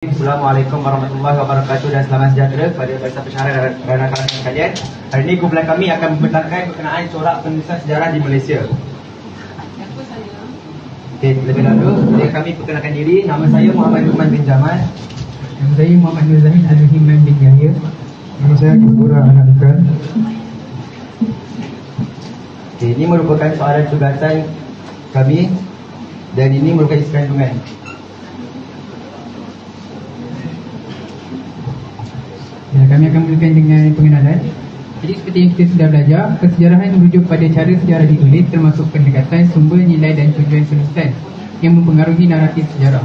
Assalamualaikum warahmatullahi wabarakatuh dan selamat sejahtera kepada bangsa pesara dan rakan-rakan sekalian. Hari ini kumpulan kami akan membentangkan berkenaan corak penulisan sejarah di Malaysia. Okey, terlebih dahulu kami perkenalkan diri. Nama saya Muhammad Luqman bin Jamal. Nama saya Muhammad Nur Zahid Al-Himman bin Yahya. Nama saya Kipura Anak Ikan. Okey, ini merupakan soalan tugasan kami dan ini merupakan isi kandungan. Ya, kami akan mulakan dengan pengenalan. Jadi seperti yang kita sudah belajar, kesejarahan merujuk pada cara sejarah ditulis termasuk pendekatan, sumber, nilai dan tujuan penulisan yang mempengaruhi naratif sejarah.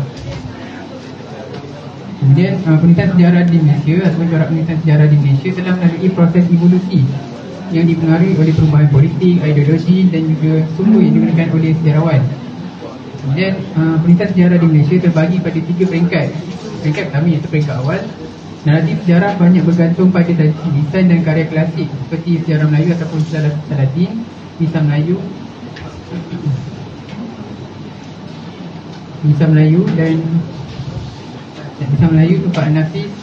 Kemudian penulisan sejarah di Malaysia atau corak penulisan sejarah di Malaysia telah melalui proses evolusi yang dipengaruhi oleh perubahan politik, ideologi dan juga sumber yang digunakan oleh sejarawan. Kemudian penulisan sejarah di Malaysia terbagi pada 3 peringkat. Peringkat pertama iaitu peringkat awal. Naratif sejarah banyak bergantung pada tradisi lisan dan karya klasik seperti sejarah Melayu ataupun sejarah Latin, lisan Melayu dan lisan Melayu tu Pak Nafis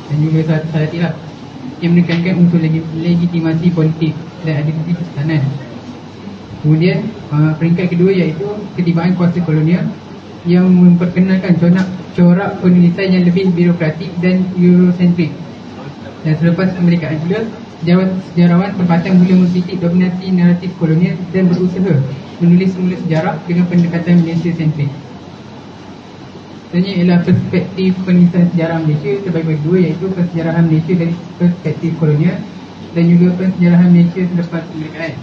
dan juga Salatilah yang menekankan unsur legitimasi politik dan identiti kesultanan. Kemudian peringkat kedua iaitu ketibaan kuasa kolonial yang memperkenalkan corak penulisan yang lebih birokratik dan eurosentrik. Dan selepas kemerdekaan pula, sejarawan tempatan mula mengkritik dominasi naratif kolonial dan berusaha menulis semula sejarah dengan pendekatan Malaysia sentrik. Sebenarnya ialah perspektif penulisan sejarah Malaysia terbagi pada 2 iaitu persejarahan Malaysia dari perspektif kolonial dan juga persejarahan Malaysia selepas kemerdekaan.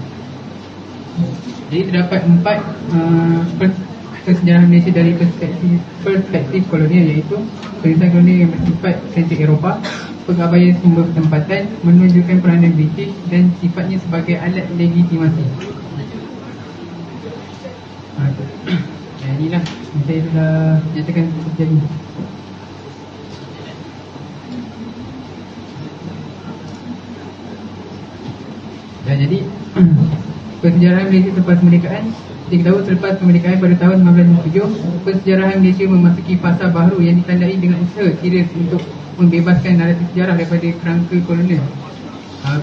Jadi terdapat 4 persejarahan Malaysia dari perspektif kolonial iaitu penulisan kolonial yang bersifat sentrik Eropah, pengabaian sumber tempatan, menunjukkan peranan British dan sifatnya sebagai alat legitimasi. Inilah saya sudah nyatakan terjadi. Jadi persejarahan Malaysia selepas kemerdekaan. Kita tahu selepas kemerdekaan pada tahun 1957, persejarahan Malaysia memasuki fasa baru yang ditandai dengan usaha serius untuk membebaskan naratif sejarah daripada kerangka kolonial.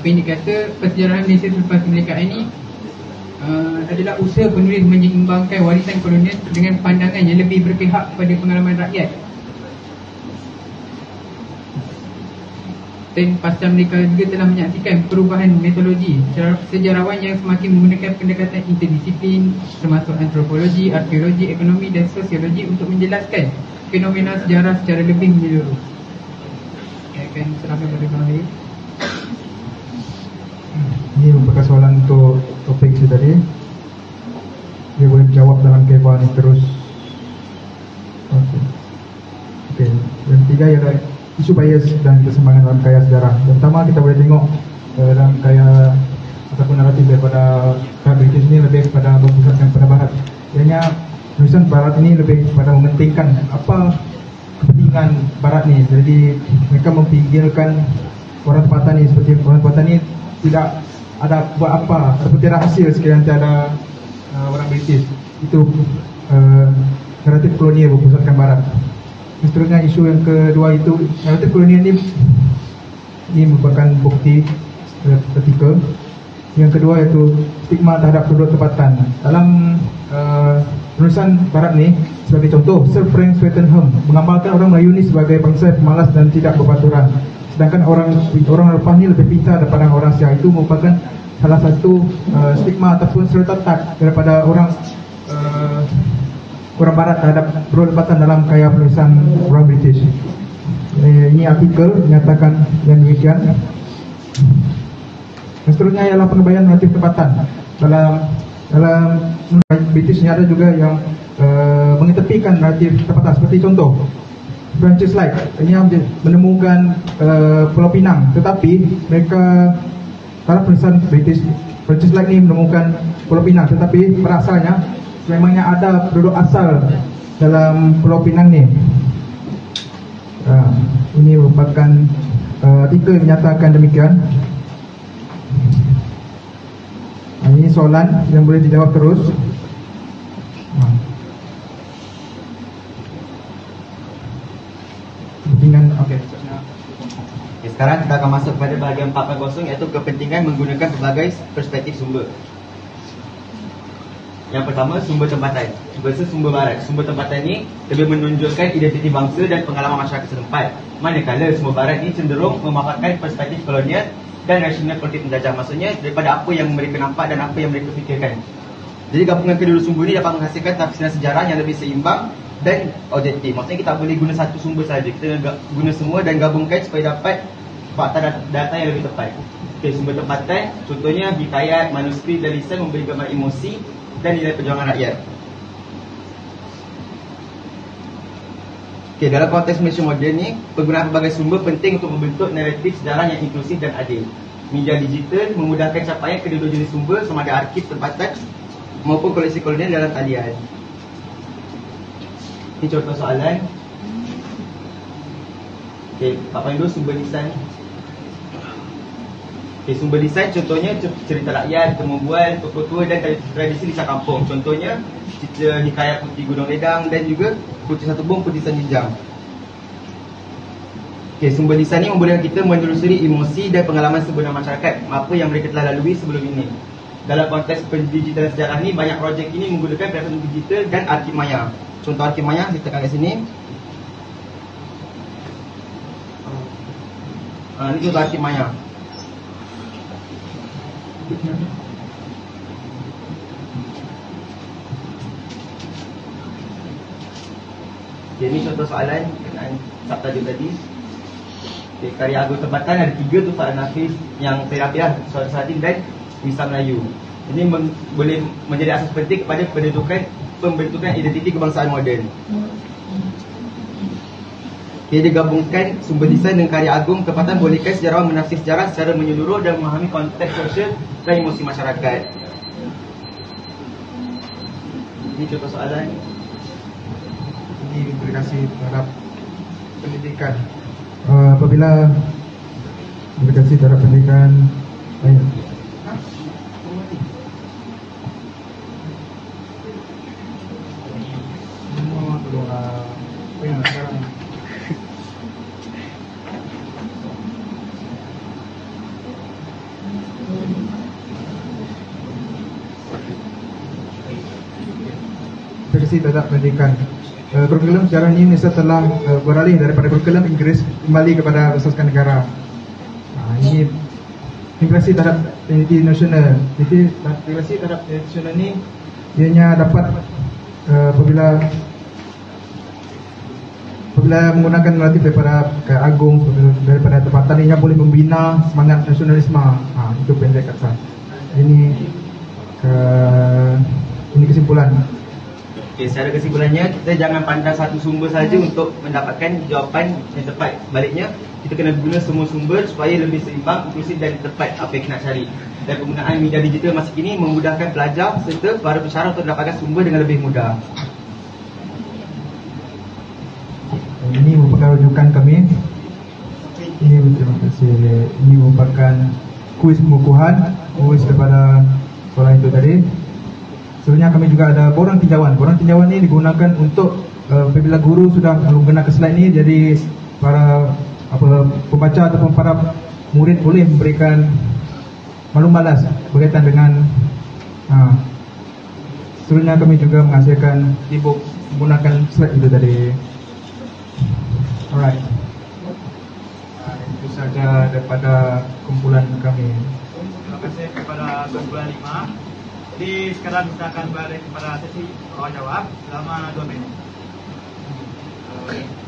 Pendek kata, persejarahan Malaysia selepas kemerdekaan ini adalah usaha penulis menyeimbangkan warisan kolonial dengan pandangan yang lebih berpihak pada pengalaman rakyat. Dan pasca mereka juga telah menyaksikan perubahan metodologi sejarawan yang semakin menggunakan pendekatan interdisiplin termasuk antropologi, arkeologi, ekonomi dan sosiologi untuk menjelaskan fenomena sejarah secara lebih menyeluruh. Saya akan serahkan pada Bang Hari. Ini merupakan soalan untuk topik saya tadi. Dia boleh jawab dalam kepan terus. Okey. Yang ketiga ialah isu bias dan keseimbangan dalam karya sejarah. Yang pertama kita boleh tengok dalam karya ataupun naratif daripada British ini lebih kepada berpusatkan pada barat. Ianya penulisan barat ini lebih kepada mementingkan apa kepentingan barat ni. Jadi mereka memfikirkan orang tempatan ni seperti orang tempatan ni tidak ada buat apa seperti rahsia sekiranya tiada orang British. Itu naratif kolonial berpusatkan barat. Seterusnya isu yang kedua itu naratif kolonial ini merupakan bukti ketika. Yang kedua iaitu stigma terhadap penduduk tempatan. Dalam penulisan barat ni sebagai contoh, Sir Frank Swettenham menggambarkan orang Melayu ni sebagai bangsa pemalas dan tidak berbaturan. Sedangkan orang Eropah ni lebih pintar daripada orang Asia. Itu merupakan salah satu stigma ataupun stereotip daripada orang barat terhadap penduduk tempatan dalam karya penulisan orang British. Ini artikel menyatakan yang demikian. Dan seterusnya ialah pengebaian naratif tempatan. Dalam British ni ada juga yang mengetepikan naratif tempatan. Seperti contoh Francis Light, ini menemukan Pulau Pinang, tetapi mereka dalam penulisan British, Francis Light ni menemukan Pulau Pinang, tetapi pada asalnya memangnya ada penduduk asal dalam Pulau Pinang ni. Ini merupakan artikel menyatakan demikian. Ini soalan yang boleh dijawab terus. kepentingan. Okey. Okay, sekarang kita akan masuk kepada bahagian 4.0 iaitu kepentingan menggunakan pelbagai perspektif sumber. Yang pertama, sumber tempatan versus sumber barat. Sumber tempatan ni lebih menunjukkan identiti bangsa dan pengalaman masyarakat setempat. Manakala sumber barat ni cenderung memaparkan perspektif kolonial dan rasional politik penjajah. Maksudnya daripada apa yang mereka nampak dan apa yang mereka fikirkan. Jadi gabungan kedua sumber ni dapat menghasilkan tafsiran sejarah yang lebih seimbang dan objektif. Maksudnya kita tak boleh guna satu sumber saja. Kita guna semua dan gabungkan supaya dapat fakta data yang lebih tepat. Okay, sumber tempatan contohnya hikayat, manuskrip dan lisan memberi gambaran emosi dan nilai perjuangan rakyat. Okay, dalam konteks Malaysia moden ni, penggunaan pelbagai sumber penting untuk membentuk naratif sejarah yang inklusif dan adil. Media digital memudahkan capaian kedua-dua jenis sumber sama ada arsip tempatan maupun koleksi kolonial dalam talian. Ini contoh soalan. Okay, 4.2 sumber lisan. Okay, sumber lisan contohnya cerita rakyat, temubual, tokoh tua dan tradisi lisan kampung. Contohnya cerita hikayat Putih Gunung Ledang dan juga Putih Satu Bom, Putih Sanjinjang. Okay, sumber lisan ni membolehkan kita menelusuri emosi dan pengalaman sebenar masyarakat, apa yang mereka telah lalui sebelum ini. Dalam konteks pendigitalan sejarah ni, banyak projek ini menggunakan platform digital dan arsip maya. Contoh arsip maya, saya tekan kat sini. Ini contoh arsip maya. Okay, ini contoh soalan dengan subtajuk tadi. Okay, karya agung tempatan ada 3 tu soalan nafis yang terapi lah, soalan Sadin dan misal Melayu. Ini boleh menjadi asas penting kepada pembentukan identiti kebangsaan moden. Okay, digabungkan sumber lisan dengan karya agung tempatan bolehkan sejarawan menafsir sejarah secara menyeluruh dan memahami konteks sosial dan emosi masyarakat. Ini contoh soalan. Ini implikasi terhadap pendidikan. Apabila implikasi terhadap pendidikan, implikasi terhadap pendidikan. Kurikulum sejarah ini Malaysia telah beralih daripada kurikulum Inggeris kembali kepada asaskan negara. Ini implikasi terhadap identiti nasional. Jadi implikasi terhadap identiti nasional ini ianya dapat apabila menggunakan naratif daripada Karya Agung, daripada tempatan, ianya boleh membina semangat nasionalisme. Itu pendek kata. Ini kesimpulan. Okay, secara kesimpulannya, kita jangan pandang satu sumber saja untuk mendapatkan jawapan yang tepat. Baliknya, kita kena guna semua sumber supaya lebih seimbang, inklusif dan tepat apa yang kita nak cari. Dan penggunaan media digital masa kini memudahkan pelajar serta para pensyarah untuk mendapatkan sumber dengan lebih mudah. Ini merupakan rujukan kami. Terima kasih. Ini merupakan kuis pengukuhan, kuis daripada soalan itu tadi. Sebenarnya kami juga ada borang tinjauan. Borang tinjauan ini digunakan untuk apabila guru sudah menggunakan slide ini, jadi para pembaca ataupun para murid boleh memberikan maklum balas berkaitan dengan sebenarnya kami juga menghasilkan e-book menggunakan slide itu tadi. Alright. Itu saja daripada kumpulan kami. Terima kasih kepada kumpulan 5. Jadi sekarang kita akan balik kepada sesi soal jawab selama 2 minit.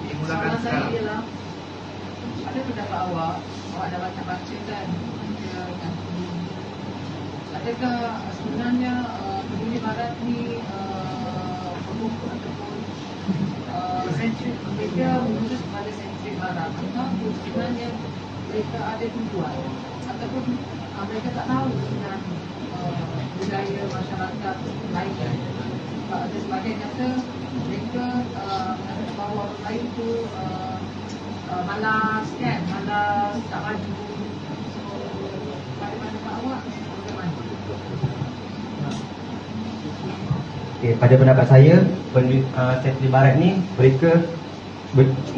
Dimulakan sekarang. Ialah, ada pendapat awak dah baca-baca kan, adakah sebenarnya peduli barat ni penuh ataupun sentrik mereka menuju kepada sentrik barat, atau sebenarnya mereka ada tujuan ataupun mereka tak tahu sebenarnya budaya masyarakat lain. Ada sebagian kata mereka bahawa orang lain tu malas kan, malas tak maju. So bagaimana Pak awak? Bagaimana? Okay, pada pendapat saya, sentri barat ni mereka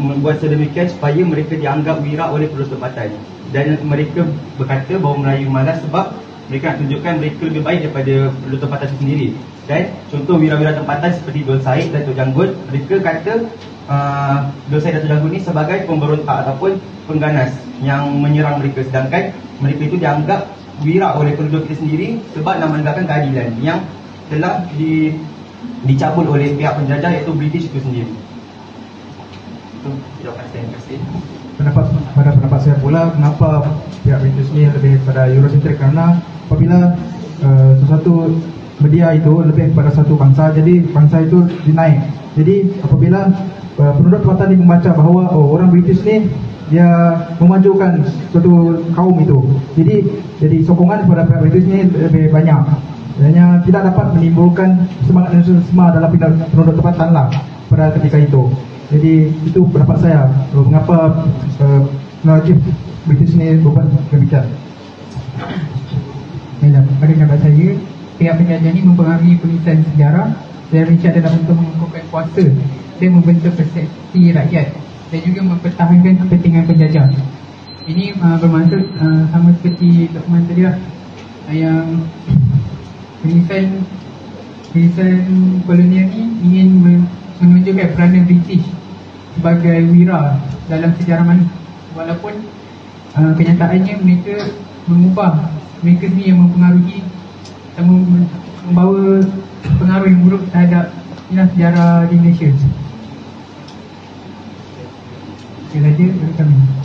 membuat sedemikian supaya mereka dianggap wira oleh penduduk tempatan. Dan mereka berkata bahawa Melayu malas sebab mereka nak tunjukkan mereka lebih baik daripada penduduk tempatan itu sendiri. Dan contoh wira-wira tempatan seperti Dol Said dan Dato' Janggut, mereka kata Dol Said dan Dato' Janggut ni sebagai pemberontak ataupun pengganas yang menyerang mereka, sedangkan mereka itu dianggap wira oleh penduduk kita sendiri sebab nak menegakkan keadilan yang telah dicabut oleh pihak penjajah iaitu British itu sendiri. Itu jawapan saya. Terima kasih. Pada pendapat saya pula, kenapa pihak British ni lebih pada Eurocentric, karena apabila sesuatu media itu lebih kepada satu bangsa, jadi bangsa itu dinaik. Jadi apabila penduduk tempatan ini membaca bahawa orang British ni dia memajukan suatu kaum itu, jadi sokongan kepada pihak British ni lebih banyak. Hanya tidak dapat menimbulkan semangat nasionalisme dalam penduduk tempatan lah pada ketika itu. Jadi itu pendapat saya mengapa naratif British ni berbuat demikian. Pada pendapat saya, pihak penjajah ini mempengaruhi penulisan sejarah dan Richard dalam untuk mengukuhkan kuasa dan membentuk persepsi rakyat dan juga mempertahankan kepentingan penjajah. Ini bermaksud sama seperti dokumen tadi lah, yang penulisan kolonial ni ingin menunjukkan peranan British sebagai wira dalam sejarah mana, walaupun kenyataannya mereka mengubah, mereka sendiri yang mempengaruhi dan membawa pengaruh yang buruk terhadap sejarah di Malaysia. Itu saja dari kami.